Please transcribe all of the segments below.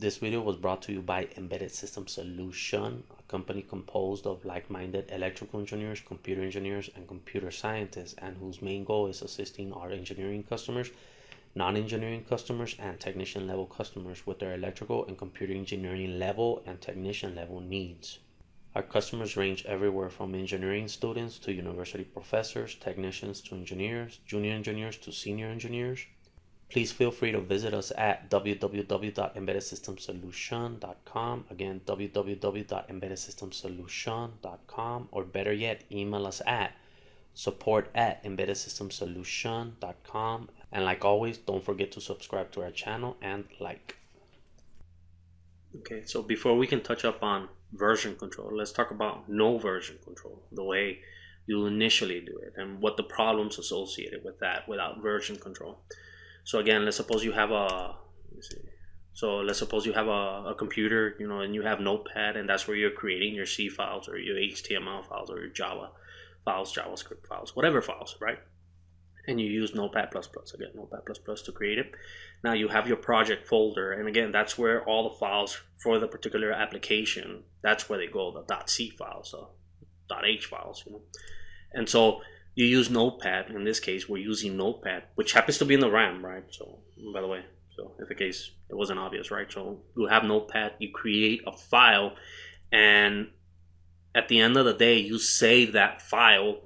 This video was brought to you by Embedded System Solution, a company composed of like-minded electrical engineers, computer engineers, and computer scientists, and whose main goal is assisting our engineering customers, non-engineering customers, and technician level customers with their electrical and computer engineering level and technician level needs. Our customers range everywhere from engineering students to university professors, technicians to engineers, junior engineers to senior engineers. Please feel free to visit us at www.embeddedsystemsolution.com. Again, www.embeddedsystemsolution.com, or better yet, email us at support@embeddedsystemsolution.com. And like always, don't forget to subscribe to our channel and like. Okay, so before we can touch up on version control, let's talk about no version control, the way you initially do it and what the problems associated with that without version control. So again, let's suppose you have a computer, and you have Notepad, and that's where you're creating your C files or your HTML files or your Java files, JavaScript files, whatever files, right? And you use Notepad++, again, Notepad++ to create it. Now you have your project folder, and again, that's where all the files for the particular application, that's where they go, the .c files, the .h files, And so you use Notepad. In this case, we're using Notepad, which happens to be in the RAM, right? So, by the way, so if in case it wasn't obvious, right? So you have Notepad, you create a file, and at the end of the day, you save that file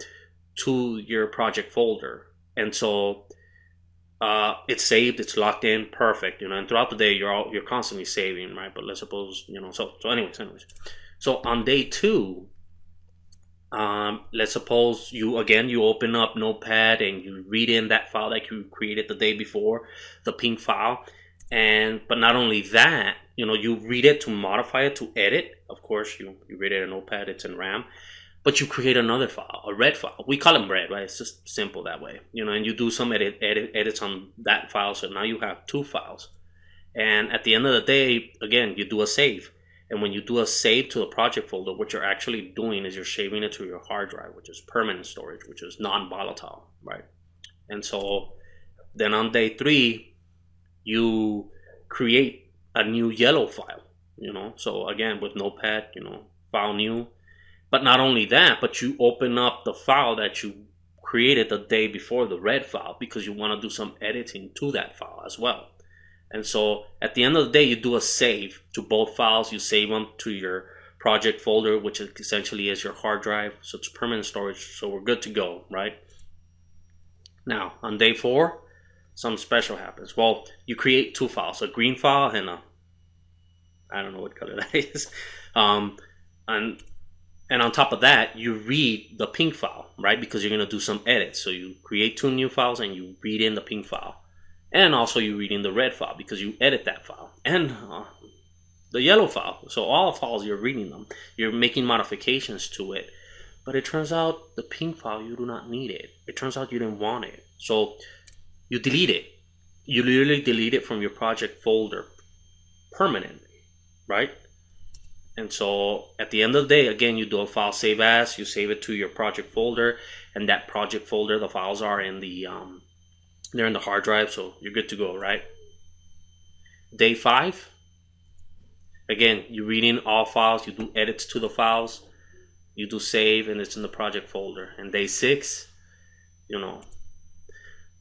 to your project folder. And so it's saved, it's locked in, perfect, and throughout the day, you're constantly saving, right? But let's suppose, so anyways. So on day 2, let's suppose you open up Notepad and you read in that file that you created the day before, the ping file, but not only that, you read it to modify it, to edit. Of course, you read it in Notepad, it's in RAM, but you create another file, a red file. We call them red, right? It's just simple that way, and you do some edits on that file. So now you have 2 files, and at the end of the day, again, you do a save. And when you do a save to the project folder, what you're actually doing is you're saving it to your hard drive, which is permanent storage, which is non-volatile, right? And so then on day 3, you create a new yellow file, So again, with Notepad, file new. But not only that, but you open up the file that you created the day before, the red file, because you want to do some editing to that file as well. And so at the end of the day, you do a save to both files. You save them to your project folder, which essentially is your hard drive. So it's permanent storage. So we're good to go, right? Now, on day 4, something special happens. Well, you create 2 files, a green file and I don't know what color that is. And on top of that, you read the ping file, right? Because you're going to do some edits. So you create 2 new files and you read in the ping file. And also you read in the red file because you edit that file. And the yellow file. So all files, you're reading them. You're making modifications to it. But it turns out the ping file, you do not need it. It turns out you didn't want it. So you delete it. You literally delete it from your project folder permanently, right? And so at the end of the day, again, you do a file save as, you save it to your project folder, and that project folder, the files are in the they're in the hard drive, so you're good to go, right? Day 5, again, you read in all files, you do edits to the files, you do save, and it's in the project folder. And day 6,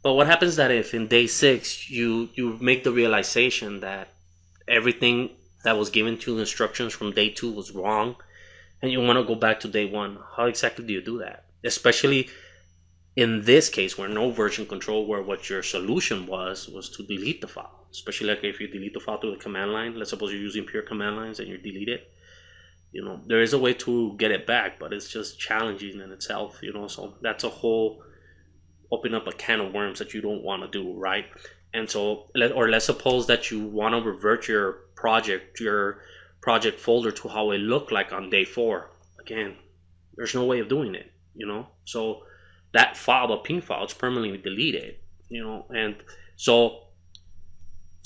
But what happens that if in day 6 you make the realization that everything that was given to you, instructions from day 2 was wrong, and you want to go back to day 1, how exactly do you do that? Especially in this case, where no version control, where what your solution was to delete the file. Especially like if you delete the file through the command line. Let's suppose you're using pure command lines and you delete it. There is a way to get it back, but it's just challenging in itself. So that's a whole open up a can of worms that you don't want to do, right? And so, let's suppose that you want to revert your project folder to how it looked like on day 4. Again, there's no way of doing it, So that file, the ping file, is permanently deleted, and so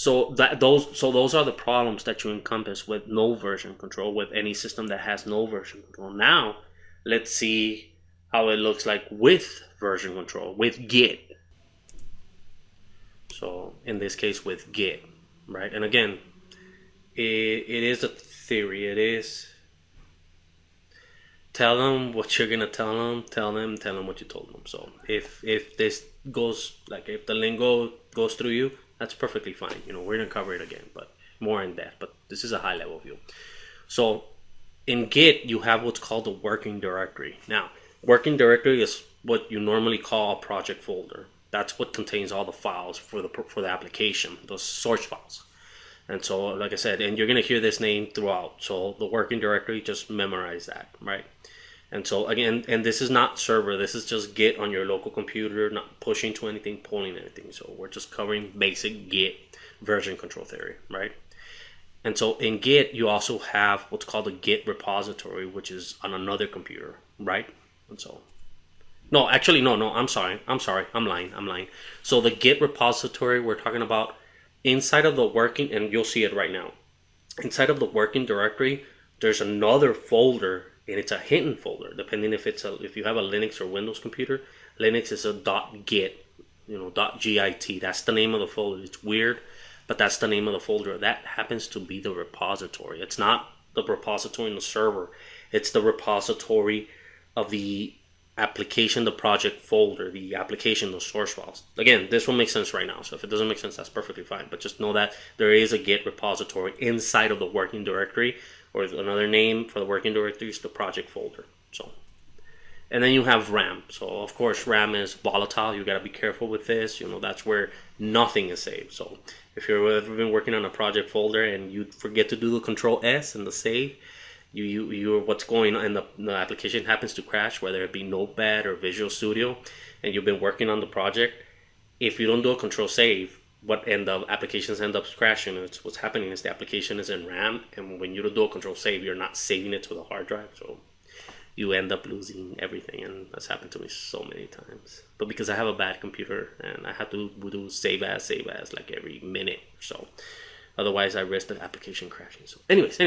those are the problems that you encompass with no version control, with any system that has no version control. Now, let's see how it looks like with version control, with Git. So in this case with Git, right? And again, it is a theory. It is tell them what you're gonna tell them. Tell them what you told them. So if this goes like if the lingo goes through you, that's perfectly fine. You know, we're gonna cover it again, but more in depth. But this is a high level view. So in Git, you have what's called a working directory. Now, working directory is what you normally call a project folder. That's what contains all the files for the application, those source files. And so, like I said, and you're gonna hear this name throughout. So the working directory, just memorize that, right? And so again, and this is not server. This is just Git on your local computer, not pushing to anything, pulling anything. So we're just covering basic Git version control theory, right? And so in Git, you also have what's called a Git repository, which is on another computer, right? And so, no, actually, no, I'm sorry, I'm lying. So the Git repository we're talking about inside of the working, and you'll see it right now. Inside of the working directory, there's another folder, and it's a hidden folder, depending if you have a Linux or Windows computer. Linux is a .git, .git. That's the name of the folder. It's weird, but that's the name of the folder. That happens to be the repository. It's not the repository in the server. It's the repository of the application, the project folder, the application, the source files. Again, this will make sense right now. So if it doesn't make sense, that's perfectly fine. But just know that there is a Git repository inside of the working directory, or another name for the working directory is the project folder. So, and then you have RAM. So of course, RAM is volatile. You got to be careful with this. That's where nothing is saved. So if you've ever been working on a project folder and you forget to do the Control S and the save, you what's going on, and the application happens to crash, whether it be Notepad or Visual Studio, and you've been working on the project. If you don't do a Control Save, and the applications end up crashing, what's happening is the application is in RAM, and when you don't do a Control Save, you're not saving it to the hard drive, so you end up losing everything. And that's happened to me so many times. But because I have a bad computer and I have to do save as like every minute or so, otherwise I risk the application crashing. So anyways.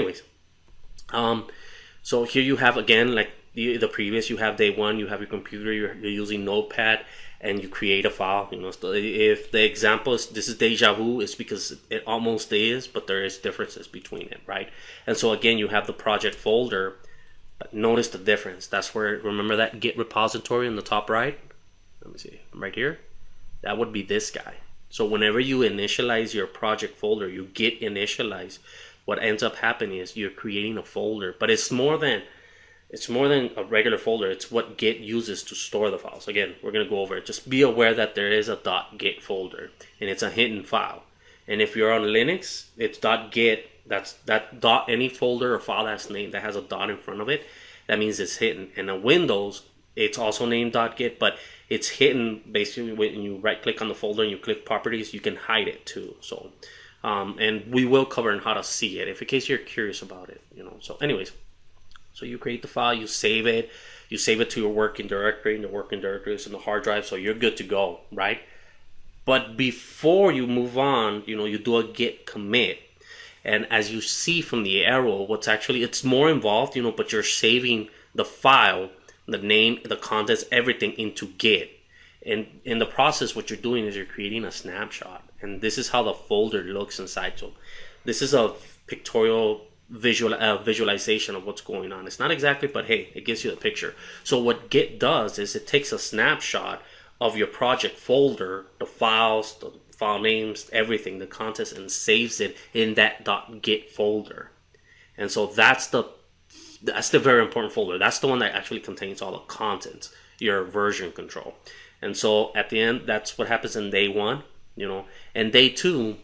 So here you have, again, like the previous, you have day one, you have your computer, you're using Notepad, and you create a file. If the example is this is deja vu, it's because it almost is, but there is differences between it, right? And so again, you have the project folder, but notice the difference. That's where, remember that Git repository in the top right? Let me see, right here. That would be this guy. So whenever you initialize your project folder, you Git initialize, what ends up happening is you're creating a folder, but it's more than a regular folder. It's what Git uses to store the files. Again, we're going to go over it. Just be aware that there is a .git folder, and it's a hidden file. And if you're on Linux, it's .git. That's that any folder or file that's named that has a dot in front of it. That means it's hidden. And on Windows, it's also named .git, but it's hidden. Basically, when you right-click on the folder and you click Properties, you can hide it too. So. And we will cover in how to see it, if in case you're curious about it, So anyways, so you create the file, you save it to your working directory, and the working directory is in the hard drive, so you're good to go, right? But before you move on, you do a Git commit, and as you see from the arrow, it's more involved, but you're saving the file, the name, the contents, everything into Git. And in the process, what you're doing is you're creating a snapshot. And this is how the folder looks inside. So this is a pictorial visualization of what's going on. It's not exactly, but hey, it gives you the picture. So what Git does is it takes a snapshot of your project folder, the files, the file names, everything, the contents, and saves it in that .git folder. And so that's the very important folder. That's the one that actually contains all the contents, your version control. And so at the end, that's what happens in day one, and day two,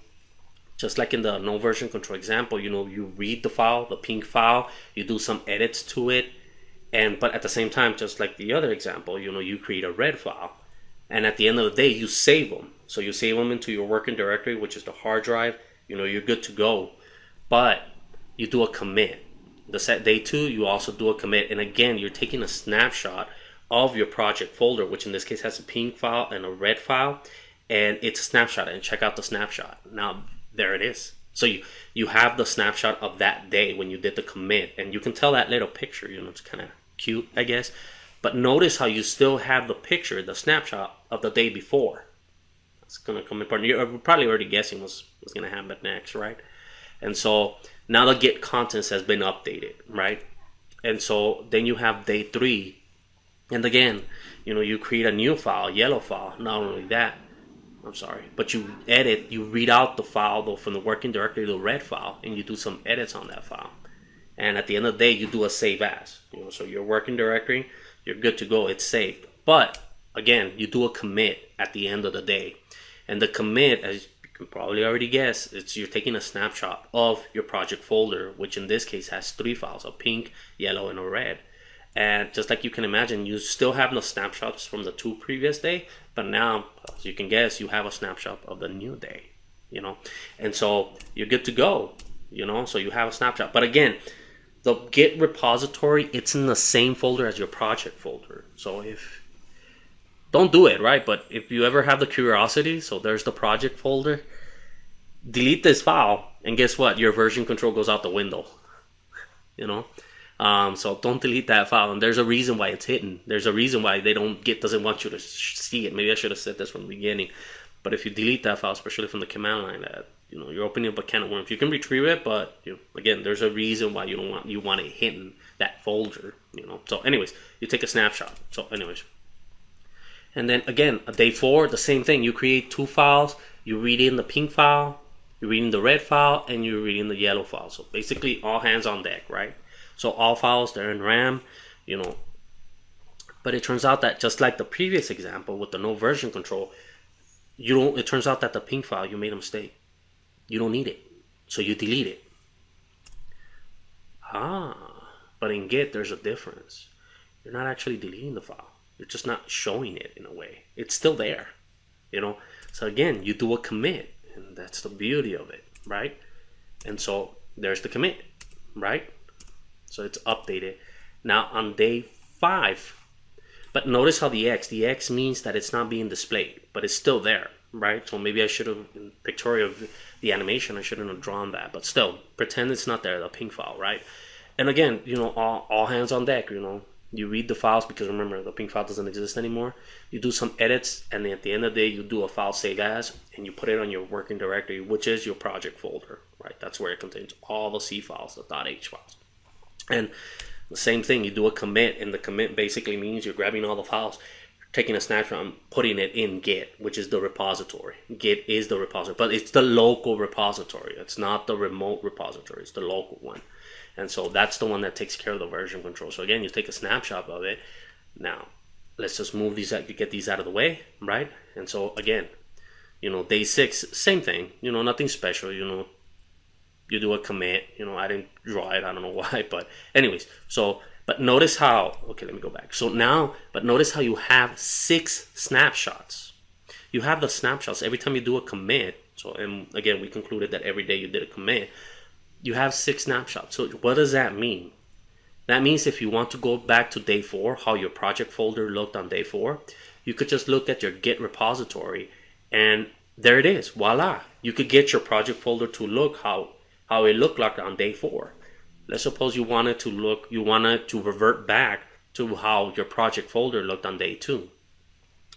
just like in the no version control example, you read the file, the pink file, you do some edits to it, but at the same time, just like the other example, you create a red file, and at the end of the day, you save them. So you save them into your working directory, which is the hard drive. You're good to go, but you do a commit. Day two, you also do a commit, and again, you're taking a snapshot of your project folder, which in this case has a pink file and a red file, and it's a snapshot. And check out the snapshot. Now there it is. So you have the snapshot of that day when you did the commit, and you can tell that little picture. It's kind of cute, I guess. But notice how you still have the picture, the snapshot of the day before. It's gonna come important. You're probably already guessing what's gonna happen next, right? And so now the Git contents has been updated, right? And so then you have day 3, and again, you create a new file, yellow file. Not only that, I'm sorry, but you read out the file though from the working directory to the red file, and you do some edits on that file. And at the end of the day, you do a save as. So your working directory, you're good to go. It's saved. But again, you do a commit at the end of the day, and the commit, as you can probably already guess, you're taking a snapshot of your project folder, which in this case has 3 files: a pink, yellow, and a red. And just like you can imagine, you still have the snapshots from the 2 previous day, but now, as you can guess, you have a snapshot of the new day. And so you're good to go. So you have a snapshot. But again, the Git repository, it's in the same folder as your project folder. So don't do it, right? But if you ever have the curiosity, so there's the project folder, delete this file, and guess what? Your version control goes out the window. So don't delete that file, and there's a reason why it's hidden. There's a reason why Git doesn't want you to see it. Maybe I should have said this from the beginning. But if you delete that file, especially from the command line, you're opening up a can of worms. You can retrieve it, but again, there's a reason why you want it hidden, that folder. So anyways, you take a snapshot. So anyways, and then again, day 4, the same thing. You create 2 files. You read in the pink file, you read in the red file, and you read in the yellow file. So basically, all hands on deck, right? So all files, they're in RAM, But it turns out that just like the previous example with the no version control, it turns out that the pink file, you made a mistake. You don't need it. So you delete it. But in Git, there's a difference. You're not actually deleting the file. You're just not showing it in a way. It's still there, So again, you do a commit, and that's the beauty of it, right? And so there's the commit, right? So it's updated. Now on day 5, but notice how the X means that it's not being displayed, but it's still there, right? So maybe I should have, in pictorial of the animation, I shouldn't have drawn that, but still, pretend it's not there, the pink file, right? And again, all hands on deck, You read the files, because remember, the pink file doesn't exist anymore. You do some edits, and then at the end of the day, you do a file save as, and you put it on your working directory, which is your project folder, right? That's where it contains all the C files, the .h files. And the same thing, you do a commit, and the commit basically means you're grabbing all the files, taking a snapshot, and putting it in Git, which is the repository. Git is the repository, but it's the local repository. It's not the remote repository. It's the local one. And so that's the one that takes care of the version control. So again, you take a snapshot of it. Now, let's just move these out, get these out of the way, right? And so again, day 6, same thing, nothing special, you do a commit, I didn't draw it, I don't know why, but anyways, but notice how, okay, let me go back. So now, but notice how you have 6 snapshots. You have the snapshots every time you do a commit. So, and again, we concluded that every day you did a commit, you have 6 snapshots. So what does that mean? That means if you want to go back to day 4, how your project folder looked on day 4, you could just look at your Git repository, and there it is, voila. You could get your project folder to look how it looked like on day 4. Let's suppose you wanted to revert back to how your project folder looked on day 2.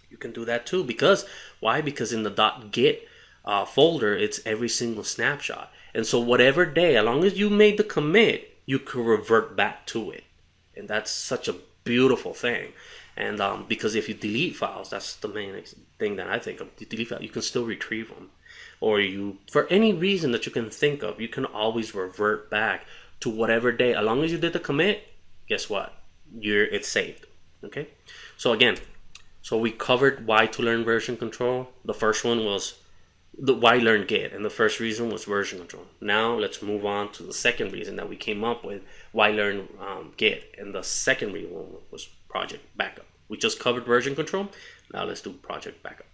You can do that too, because why? Because in the .git folder, it's every single snapshot. And so whatever day, as long as you made the commit, you can revert back to it. And that's such a beautiful thing. And because if you delete files, that's the main thing that I think of. You delete files, you can still retrieve them. Or for any reason that you can think of, you can always revert back to whatever day. As long as you did the commit, guess what? It's saved. Okay? So again, we covered why to learn version control. The first one was the why learn Git, and the first reason was version control. Now let's move on to the second reason that we came up with, why learn Git, and the second reason was project backup. We just covered version control. Now let's do project backup.